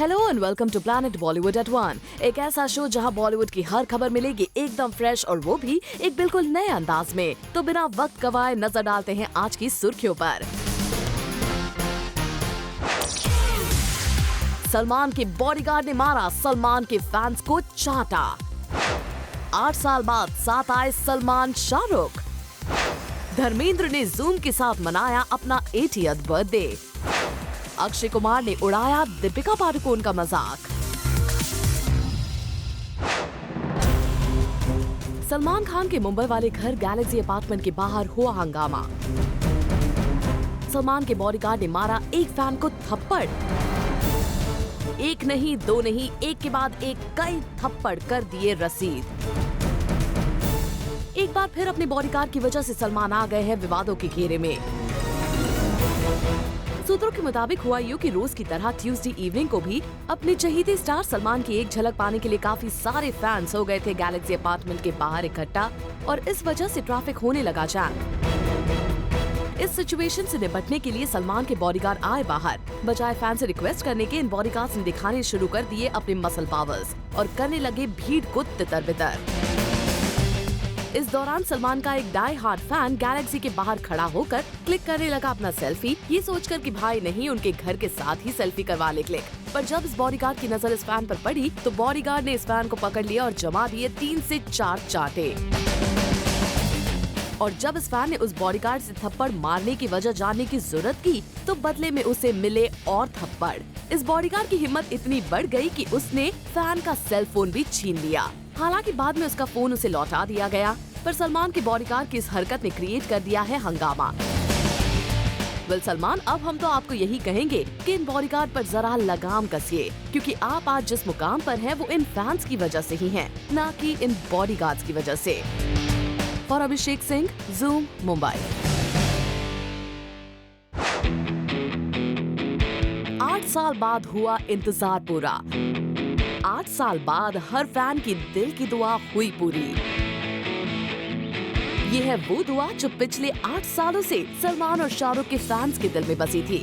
Hello and welcome to planet Bollywood at 1, एक ऐसा show जहां बॉलीवुड की हर खबर मिलेगी एकदम फ्रेश और वो भी एक बिल्कुल नए अंदाज में। तो बिना वक्त गवाए नजर डालते हैं आज की सुर्खियों पर। सलमान के बॉडीगार्ड ने मारा सलमान के फैंस को चांटा। 8 साल बाद साथ आए सलमान शाहरुख। धर्मेंद्र ने जूम के साथ मनाया अपना 80th बर्थडे। अक्षय कुमार ने उड़ाया दीपिका पादुकोण का मजाक। सलमान खान के मुंबई वाले घर गैलेक्सी अपार्टमेंट के बाहर हुआ हंगामा। सलमान के बॉडीगार्ड ने मारा एक फैन को थप्पड़। एक नहीं, दो नहीं, एक के बाद एक कई थप्पड़ कर दिए रसीद। एक बार फिर अपने बॉडीगार्ड की वजह से सलमान आ गए हैं विवादों के घेरे में। सूत्रों के मुताबिक हुआ यूं कि रोज की तरह ट्यूसडे इवनिंग को भी अपने चहीते स्टार सलमान की एक झलक पाने के लिए काफी सारे फैंस हो गए थे गैलेक्सी अपार्टमेंट के बाहर इकट्ठा और इस वजह से ट्रैफिक होने लगा जाम। इस सिचुएशन से निपटने के लिए सलमान के बॉडीगार्ड आए बाहर। बजाय फैन से रिक्वेस्ट करने के, इन बॉडीगार्ड्स ने दिखाने शुरू कर दिए अपने मसल पावर्स और करने लगे भीड़ को तितर बितर। इस दौरान सलमान का एक डाई हार्ड फैन गैलेक्सी के बाहर खड़ा होकर क्लिक करने लगा अपना सेल्फी, ये सोचकर कि भाई नहीं, उनके घर के साथ ही सेल्फी करवा ले क्लिक। पर जब इस बॉडीगार्ड की नजर इस फैन पर पड़ी तो बॉडीगार्ड ने इस फैन को पकड़ लिया और जमा दिए 3 से 4 चांटे। और जब इस फैन ने उस बॉडीगार्ड से थप्पड़ मारने की वजह जानने की जरूरत की तो बदले में उसे मिले और थप्पड़। इस बॉडीगार्ड की हिम्मत इतनी बढ़ गई कि उसने फैन का सेल फोन भी छीन लिया। हालांकि बाद में उसका फोन उसे लौटा दिया गया, पर सलमान के बॉडीगार्ड की इस हरकत ने क्रिएट कर दिया है हंगामा। वेल सलमान, अब हम तो आपको यही कहेंगे कि इन बॉडीगार्ड पर जरा लगाम कसिए, क्योंकि आप आज जिस मुकाम पर हैं वो इन फैंस की वजह से ही हैं, ना कि इन बॉडीगार्ड्स की वजह से। For Abhishek Singh, Zoom, Mumbai. 8 साल बाद हुआ इंतजार पूरा। 8 साल बाद हर फैन की दिल की दुआ हुई पूरी। ये है वो दुआ जो पिछले 8 सालों से सलमान और शाहरुख के फैंस के दिल में बसी थी।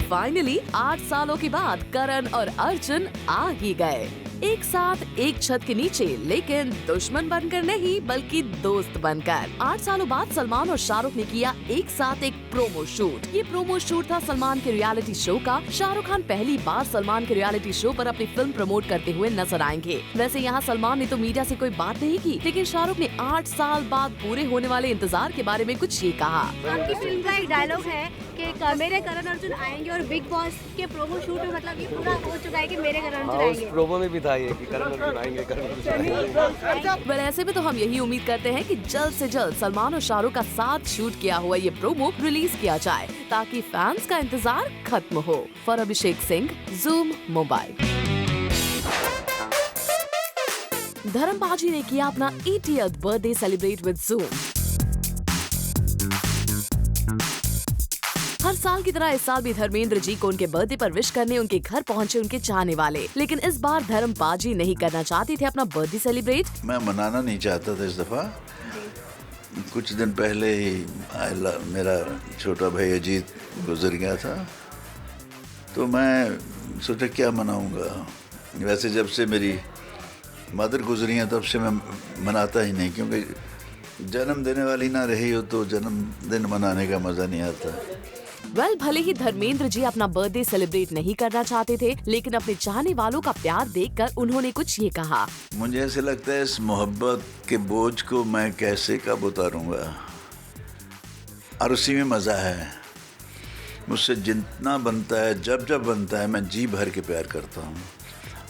फाइनली 8 सालों के बाद करण और अर्जुन आ ही गए, एक साथ एक छत के नीचे, लेकिन दुश्मन बनकर नहीं बल्कि दोस्त बनकर। 8 सालों बाद सलमान और शाहरुख ने किया एक साथ एक प्रोमो शूट। ये प्रोमो शूट था सलमान के रियलिटी शो का। शाहरुख खान पहली बार सलमान के रियलिटी शो पर अपनी फिल्म प्रमोट करते हुए नजर आएंगे। वैसे यहाँ सलमान ने तो मीडिया से कोई बात नहीं की, लेकिन शाहरुख ने 8 साल बाद पूरे होने वाले इंतजार के बारे में कुछ ये कहा। आपकी फिल्म का एक डायलॉग है कि मेरे करण अर्जुन आएंगे और बिग बॉस के प्रोमो शूट में मतलब ये पूरा हो चुका है कि मेरे करण अर्जुन आएंगे। प्रोमो में भी था ये कि करण अर्जुन आएंगे, करण अर्जुन आएंगे। पर ऐसे में तो हम यही उम्मीद करते हैं कि जल्द से जल्द सलमान और शाहरुख का साथ शूट किया हुआ ये प्रोमो रिलीज किया जाए ताकि फैंस का इंतजार खत्म हो। For Abhishek Singh, Zoom, Mumbai. धर्म पाजी ने किया अपना 80th birthday celebrate with Zoom. हर साल की तरह इस साल भी धर्मेंद्र जी को उनके बर्थडे पर विश करने उनके घर पहुंचे उनके चाहने वाले, लेकिन इस बार धर्म पाजी नहीं करना चाहते थे अपना बर्थडे सेलिब्रेट। मैं मनाना नहीं चाहता था इस दफा। कुछ दिन पहले ही मेरा छोटा भाई अजीत गुजर गया था, तो मैं सोचा क्या मनाऊंगा। वैसे जब से मेरी मदर गुजरी है तब से मैं मनाता ही नहीं, क्योंकि जन्म देने वाली ना रही हो तो जन्मदिन मनाने का मजा नहीं आता। भले ही धर्मेंद्र जी अपना बर्थडे सेलिब्रेट नहीं करना चाहते थे, लेकिन अपने चाहने वालों का प्यार देखकर उन्होंने कुछ ये कहा। मुझे ऐसे लगता है इस मोहब्बत के बोझ को मैं कैसे कब उतारूंगा, और उसी में मजा है। मुझसे जितना बनता है, जब जब बनता है, मैं जी भर के प्यार करता हूँ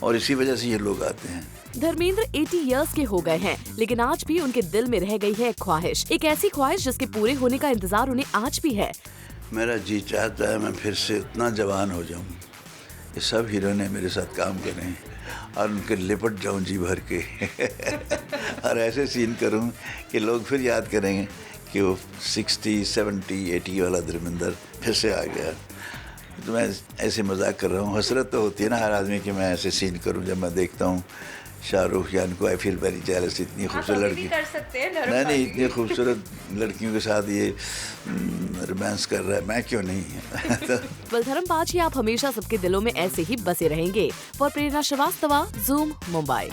और इसी वजह से ये लोग आते हैं। धर्मेंद्र 80 इयर्स के हो गए हैं, लेकिन आज भी उनके दिल में रह गई है एक ख्वाहिश, एक ऐसी ख्वाहिश जिसके पूरे होने का इंतजार उन्हें आज भी है। मेरा जी चाहता है मैं फिर से इतना जवान हो जाऊं, ये सब हीरो ने मेरे साथ काम करें और उनके लिपट जाऊं जी भर के और ऐसे सीन करूं कि लोग फिर याद करेंगे कि वो 60, 70, 80 वाला धर्मेंद्र फिर से आ गया। तो मैं ऐसे मजाक कर रहा हूँ। हसरत तो होती है ना हर आदमी कि मैं ऐसे सीन करूँ जब मैं देखता हूँ शाहरुख खान को आई फील वेरी जेलस, इतनी खूबसूरत लड़की कर सकते हैं नहीं, इतनी खूबसूरत लड़कियों के साथ ये रोमांस कर रहा है, मैं क्यों नहीं। वेल धर्मपाल जी, आप हमेशा सबके दिलों में ऐसे ही बसे रहेंगे। For Prerna Shrivastava, Zoom Mumbai.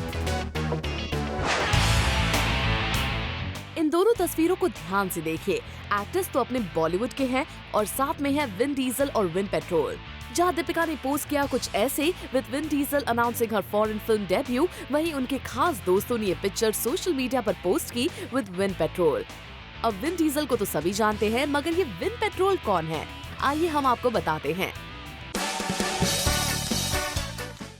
इन दोनों तस्वीरों को ध्यान से देखिए। एक्टर्स तो अपने बॉलीवुड के हैं और साथ में है विन डीजल और विन पेट्रोल। जहां दीपिका ने पोस्ट किया कुछ ऐसे with Vin Diesel announcing her foreign film debut, वहीं उनके खास दोस्तों ने ये पिक्चर सोशल मीडिया पर पोस्ट की विद विन पेट्रोल। अब विन डीजल को तो सभी जानते हैं, मगर ये विन पेट्रोल कौन है? आइए हम आपको बताते हैं।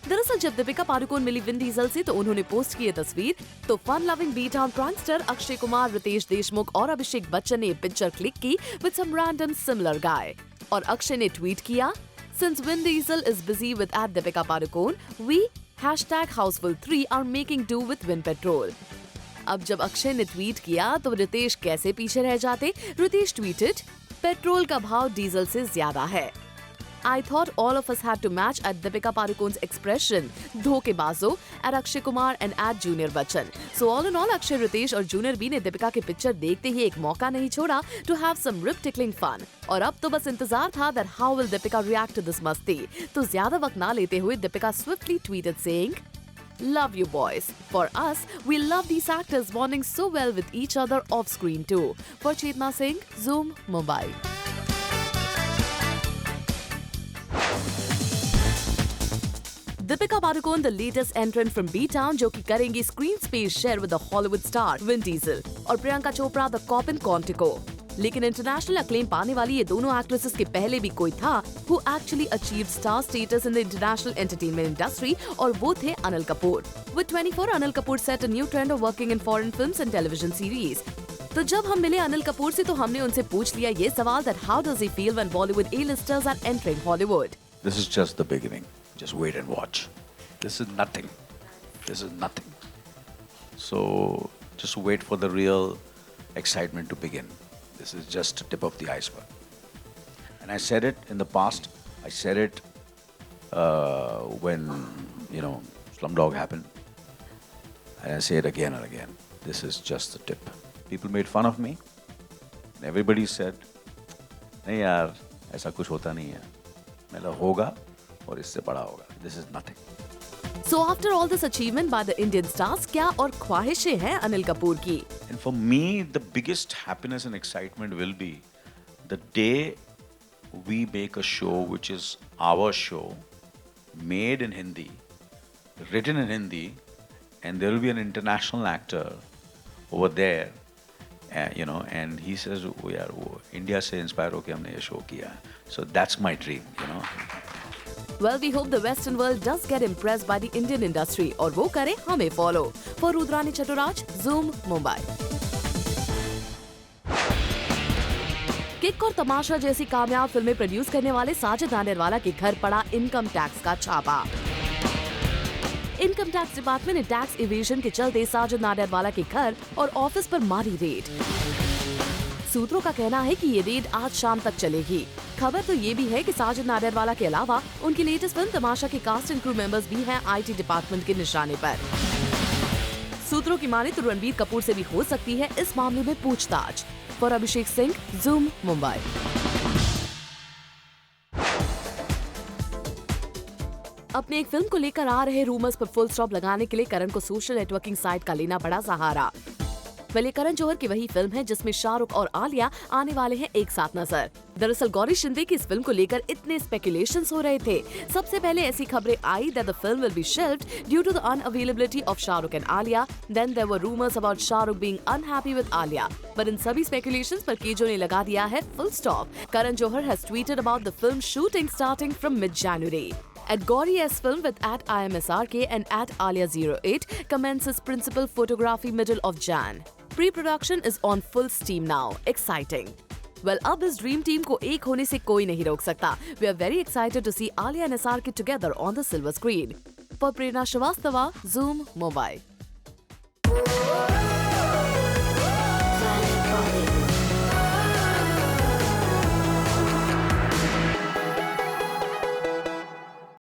दरअसल जब दीपिका पादुकोण मिली विन डीजल से तो उन्होंने पोस्ट की ये तस्वीर। तो fun loving B town prankster Akshay Kumar, Riteish Deshmukh और अभिषेक बच्चन ने ये पिक्चर क्लिक की with some random similar guy. और अक्षय ने ट्वीट किया, Since Vin Diesel is busy with @Deepika Padukone, we #Houseful3 are making do with Vin Petrol. अब जब अक्षय ने ट्वीट किया तो रितेश कैसे पीछे रह जाते। रितेश ट्वीटेड, पेट्रोल का भाव डीजल से ज्यादा है। I thought all of us had to match @Deepika Padukone's expression, धोखेबाजों @Akshay Kumar and @Junior Bachchan. So all in all, Akshay, Ritesh और जूनियर बी ने दीपिका की पिक्चर देखते ही एक मौका नहीं छोड़ा to have some rib tickling fun. और अब तो बस इंतजार था that how will Deepika react to this मस्ती। तो ज्यादा वक्त ना लेते हुए Deepika swiftly tweeted saying, "Love you boys. For us, we love these actors bonding so well with each other off screen too." For Chetna Singh, Zoom, Mumbai. Deepika Padukone, the latest entrant from B-Town, जो कि करेंगी screen space share with the Hollywood star Vin Diesel, और Priyanka Chopra the cop in Quantico. लेकिन international acclaim पाने वाली ये दोनों actresses के पहले भी कोई था who actually achieved star status in the international entertainment industry, और वो थे Anil Kapoor. With 24, Anil Kapoor set a new trend of working in foreign films and television series. तो जब हम मिले अनिल कपूर से तो हमने उनसे पूछ लिया ये सवाल that how does he feel when Bollywood A-listers are entering Hollywood? This is just the beginning. Just wait and watch. This is nothing. This is nothing. So just wait for the real excitement to begin. This is just a tip of the iceberg. And I said it in the past. I said it when, Slumdog happened. And I say it again and again. This is just the tip. People made fun of me. And everybody said, नहीं यार, ऐसा कुछ होता नहीं है. मतलब होगा और इससे बड़ा होगा. This is nothing. So after all this achievement by the Indian stars, क्या और ख्वाहिशें हैं अनिल कपूर की? And for me, the biggest happiness and excitement will be the day we make a show which is our show, made in Hindi, written in Hindi, and there will be an international actor over there, and he says, "Oh yaar, wo India se inspire hoke humne ye show kiya." So that's my dream, Well, we hope the Western world does get impressed by the Indian industry और वो करे हमें follow. For Rudrani Chaturaj, Zoom, Mumbai. Kick और तमाशा जैसी कामयाब फिल्में produce करने वाले साजिद नाडियाडवाला के घर पड़ा इनकम टैक्स का छापा। इनकम टैक्स डिपार्टमेंट ने टैक्स इवेजन के चलते साजिद नाडियाडवाला के घर और ऑफिस पर मारी रेड। सूत्रों का कहना है कि ये रेड आज शाम तक चलेगी। खबर तो ये भी है कि साजिद नाडियाडवाला के अलावा उनकी लेटेस्ट फिल्म तमाशा के कास्ट एंड क्रू मेंबर्स भी हैं आईटी डिपार्टमेंट के निशाने पर। सूत्रों की माने तो रणबीर कपूर से भी हो सकती है इस मामले में पूछताछ। For Abhishek Singh, Zoom, Mumbai. अपने एक फिल्म को लेकर आ रहे रूमर्स पर फुल स्टॉप लगाने के लिए करण को सोशल नेटवर्किंग साइट का लेना पड़ा सहारा। ये करण जौहर की वही फिल्म है जिसमें शाहरुख और आलिया आने वाले हैं एक साथ नजर। दरअसल गौरी शिंदे की इस फिल्म को लेकर इतने स्पेकुलेशंस हो रहे थे। सबसे पहले ऐसी खबरें आई that the film will be shelved due to the unavailability of Shahrukh and Alia. Then there were rumors about Shahrukh being unhappy with Alia. But इन सभी स्पेकुलेशंस पर केजो ने लगा दिया है full stop. Karan Johar has tweeted about the film shooting starting from mid-January. At Gauri S Film with @IMSRK and @Alia08 commences principal photography middle of Jan. Pre-production is on full steam now. Exciting. Well, अब इस dream team को एक होने से कोई नहीं रोक सकता. We are very excited to see Alia and SRK together on the silver screen. For Prerna Shrivastava, Zoom, Mumbai.